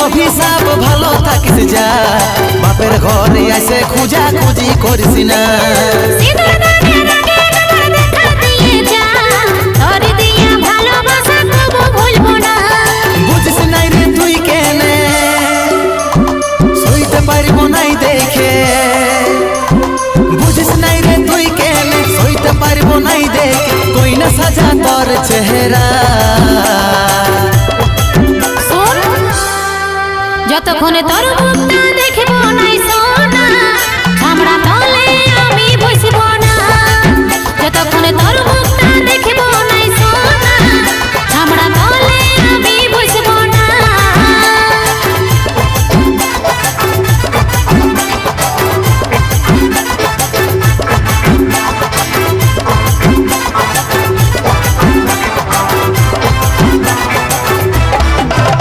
অভিশাপ ভালো থাকিস যা বাপের ঘরে এসে খুঁজা খুঁজি করিস না বুঝিস নাই রে তুই কেনে সইতে পারবো নাই দেখে বুঝিস নাই রে তুই কেনে সইতে পারবো নাই দেখে কই না সাজা তোর চেহারা যতক্ষণে তোর মুখটা